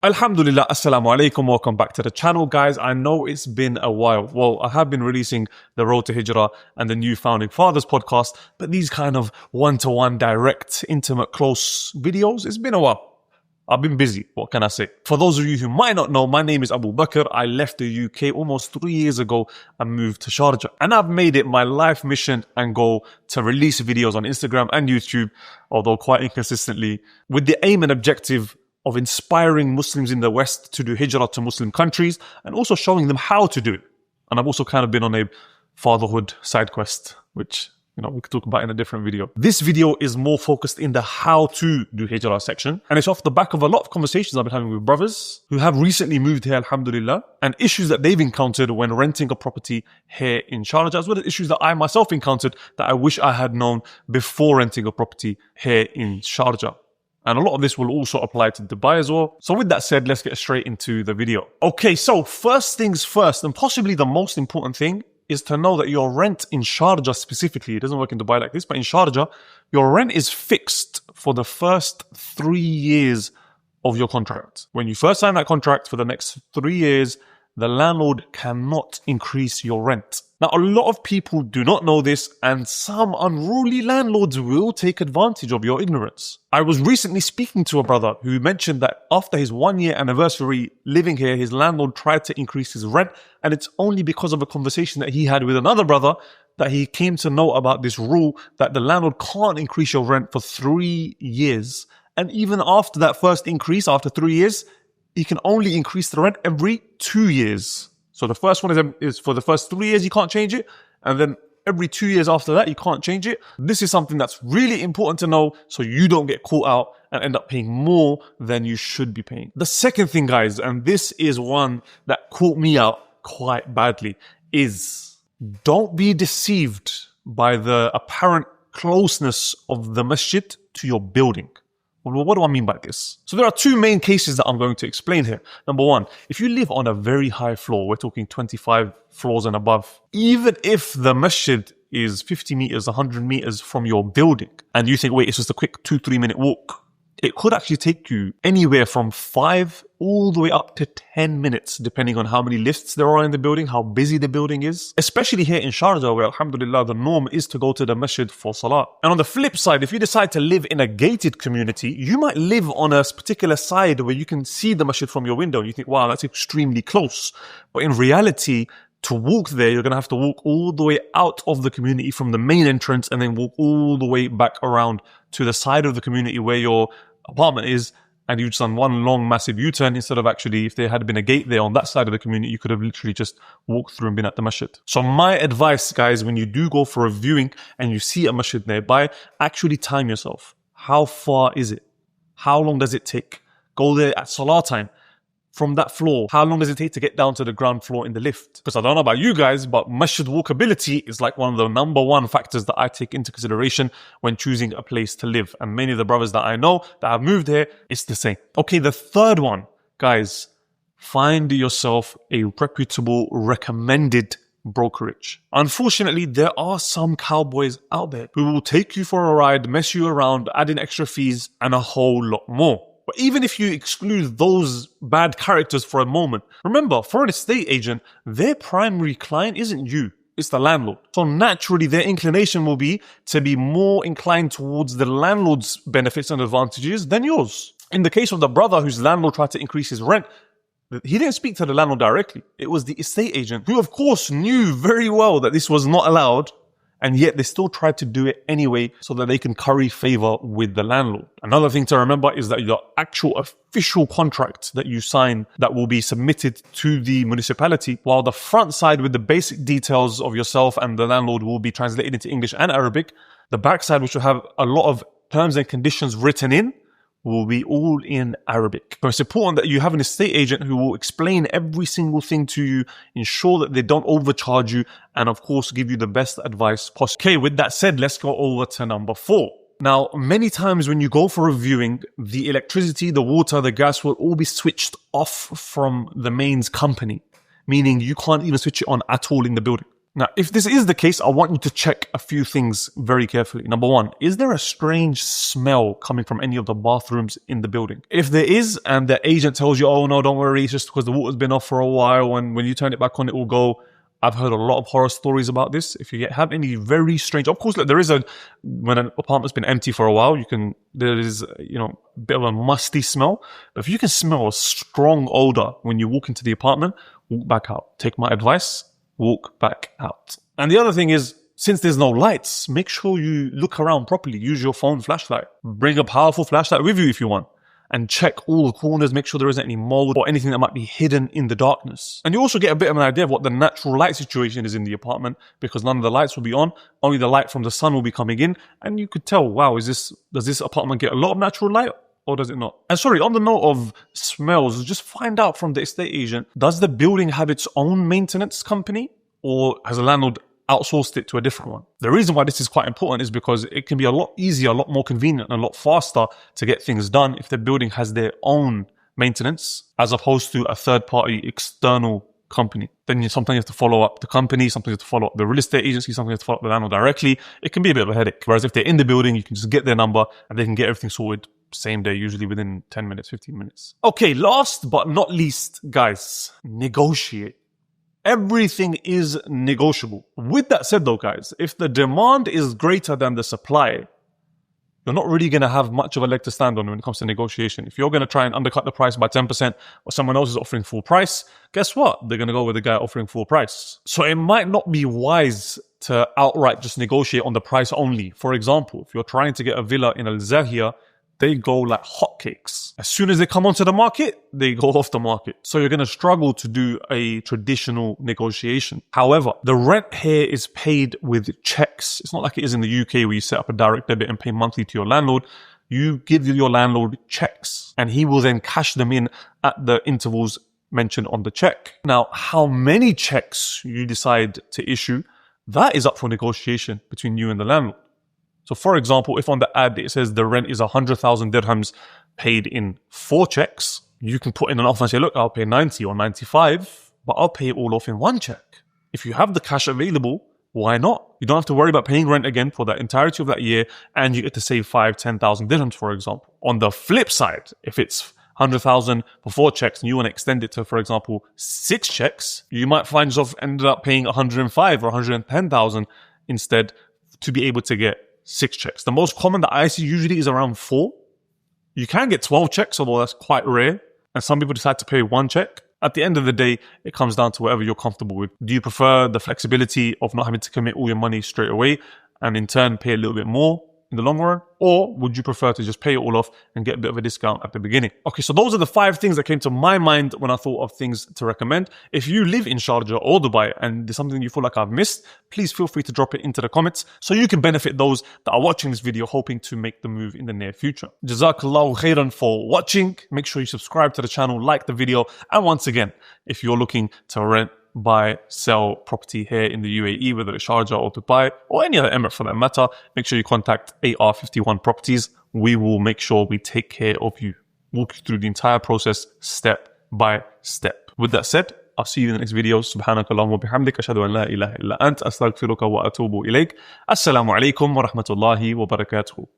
Alhamdulillah, assalamu alaikum, welcome back to the channel guys. I know it's been a while. Well, I have been releasing the Road to Hijrah and the new Founding Fathers podcast, but these kind of one-to-one direct, intimate, close videos, it's been a while. I've been busy, what can I say? For those of you who might not know, my name is Abubakr. I left the UK almost 3 years ago and moved to Sharjah. And I've made it my life mission and goal to release videos on Instagram and YouTube, although quite inconsistently, with the aim and objective of inspiring Muslims in the West to do hijrah to Muslim countries and also showing them how to do it. And I've also kind of been on a fatherhood side quest, which, we could talk about in a different video. This video is more focused in the how to do hijrah section. And it's off the back of a lot of conversations I've been having with brothers who have recently moved here, alhamdulillah, and issues that they've encountered when renting a property here in Sharjah, as well as issues that I myself encountered that I wish I had known before renting a property here in Sharjah. And a lot of this will also apply to Dubai as well. So with that said, let's get straight into the video. Okay, so first things first, and possibly the most important thing is to know that your rent in Sharjah specifically, it doesn't work in Dubai like this, but in Sharjah, your rent is fixed for the first 3 years of your contract. When you first sign that contract for the next 3 years, the landlord cannot increase your rent. Now, a lot of people do not know this, and some unruly landlords will take advantage of your ignorance. I was recently speaking to a brother who mentioned that after his 1-year anniversary living here, his landlord tried to increase his rent, and it's only because of a conversation that he had with another brother that he came to know about this rule that the landlord can't increase your rent for 3 years. And even after that first increase, after 3 years, he can only increase the rent every 2 years. So the first one is for the first 3 years, you can't change it. And then every 2 years after that, you can't change it. This is something that's really important to know so you don't get caught out and end up paying more than you should be paying. The second thing, guys, and this is one that caught me out quite badly, is don't be deceived by the apparent closeness of the masjid to your building. Well, what do I mean by this? So there are two main cases that I'm going to explain here. Number one, if you live on a very high floor, we're talking 25 floors and above, even if the masjid is 50 meters, 100 meters from your building, and you think, wait, it's just a quick 2-3 minute walk, it could actually take you anywhere from 5 all the way up to 10 minutes, depending on how many lifts there are in the building, how busy the building is. Especially here in Sharjah, where alhamdulillah, the norm is to go to the masjid for salah. And on the flip side, if you decide to live in a gated community, you might live on a particular side where you can see the masjid from your window. And you think, wow, that's extremely close. But in reality, to walk there, you're going to have to walk all the way out of the community from the main entrance and then walk all the way back around to the side of the community where your apartment is, and you've just done one long massive U-turn instead of actually, if there had been a gate there on that side of the community, you could have literally just walked through and been at the masjid. So my advice, guys, when you do go for a viewing and you see a masjid nearby, actually time yourself. How far is it? How long does it take? Go there at salah time. From that floor, how long does it take to get down to the ground floor in the lift? Because I don't know about you guys, but masjid walkability is like one of the number one factors that I take into consideration when choosing a place to live. And many of the brothers that I know that have moved here, it's the same. Okay, the third one, guys, find yourself a reputable, recommended brokerage. Unfortunately, there are some cowboys out there who will take you for a ride, mess you around, add in extra fees, and a whole lot more. But even if you exclude those bad characters for a moment, remember, for an estate agent, their primary client isn't you, it's the landlord. So naturally, their inclination will be to be more inclined towards the landlord's benefits and advantages than yours. In the case of the brother whose landlord tried to increase his rent, he didn't speak to the landlord directly. It was the estate agent who, of course, knew very well that this was not allowed, and yet they still tried to do it anyway so that they can curry favor with the landlord. Another thing to remember is that your actual official contract that you sign that will be submitted to the municipality, while the front side with the basic details of yourself and the landlord will be translated into English and Arabic, the back side, which will have a lot of terms and conditions written in, will be all in Arabic. So it's important that you have an estate agent who will explain every single thing to you, ensure that they don't overcharge you, and of course give you the best advice possible. Okay, with that said, let's go over to number 4. Now, many times when you go for a viewing, the electricity, the water, the gas will all be switched off from the mains company, meaning you can't even switch it on at all in the building. Now, if this is the case, I want you to check a few things very carefully. Number one, is there a strange smell coming from any of the bathrooms in the building? If there is, and the agent tells you, oh no, don't worry, it's just because the water's been off for a while, and when you turn it back on, it will go. I've heard a lot of horror stories about this. If you have any very strange, of course, there is when an apartment's been empty for a while, there is, a bit of a musty smell. But if you can smell a strong odor when you walk into the apartment, walk back out. Take my advice, walk back out. And the other thing is, since there's no lights, make sure you look around properly. Use your phone flashlight. Bring a powerful flashlight with you if you want. And check all the corners, make sure there isn't any mold or anything that might be hidden in the darkness. And you also get a bit of an idea of what the natural light situation is in the apartment, because none of the lights will be on, only the light from the sun will be coming in, and you could tell, wow, does this apartment get a lot of natural light or does it not? And sorry, on the note of smells, just find out from the estate agent, does the building have its own maintenance company, or has a landlord outsourced it to a different one? The reason why this is quite important is because it can be a lot easier, a lot more convenient, and a lot faster to get things done if the building has their own maintenance as opposed to a third-party external company. Then sometimes you have to follow up the company, sometimes you have to follow up the real estate agency, sometimes you have to follow up the landlord directly. It can be a bit of a headache. Whereas if they're in the building, you can just get their number and they can get everything sorted same day, usually within 10 minutes, 15 minutes. Okay, last but not least, guys, negotiate. Everything is negotiable. With that said though, guys, if the demand is greater than the supply, you're not really going to have much of a leg to stand on when it comes to negotiation. If you're going to try and undercut the price by 10% or someone else is offering full price, guess what? They're going to go with the guy offering full price. So it might not be wise to outright just negotiate on the price only. For example, if you're trying to get a villa in Al Zahia, they go like hotcakes. As soon as they come onto the market, they go off the market. So you're going to struggle to do a traditional negotiation. However, the rent here is paid with checks. It's not like it is in the UK where you set up a direct debit and pay monthly to your landlord. You give your landlord checks and he will then cash them in at the intervals mentioned on the check. Now, how many checks you decide to issue, that is up for negotiation between you and the landlord. So for example, if on the ad it says the rent is 100,000 dirhams paid in 4 checks, you can put in an offer and say, look, I'll pay 90 or 95, but I'll pay it all off in 1 check. If you have the cash available, why not? You don't have to worry about paying rent again for the entirety of that year, and you get to save 10,000 dirhams, for example. On the flip side, if it's 100,000 for 4 checks and you want to extend it to, for example, 6 checks, you might find yourself ended up paying 105 or 110,000 instead to be able to get 6 checks. The most common that I see usually is around 4. You can get 12 checks, although that's quite rare. And some people decide to pay 1 check. At the end of the day, it comes down to whatever you're comfortable with. Do you prefer the flexibility of not having to commit all your money straight away and in turn pay a little bit more in the long run? Or would you prefer to just pay it all off and get a bit of a discount at the beginning? Okay, so those are the 5 things that came to my mind when I thought of things to recommend. If you live in Sharjah or Dubai and there's something you feel like I've missed, please feel free to drop it into the comments so you can benefit those that are watching this video hoping to make the move in the near future. Jazakallahu khairan for watching. Make sure you subscribe to the channel, like the video. And once again, if you're looking to rent, buy, sell property here in the UAE, whether it's Sharjah or Dubai or any other emirate for that matter, make sure you contact AR51 Properties. We will make sure we take care of you, walk you through the entire process step by step. With that said, I'll see you in the next video. Subhanakallahumma wa bihamdik, ashhadu an la ilaha illa ant, astaghfiruka wa atubu ilayk. Assalamu alaikum wa rahmatullahi wa barakatuh.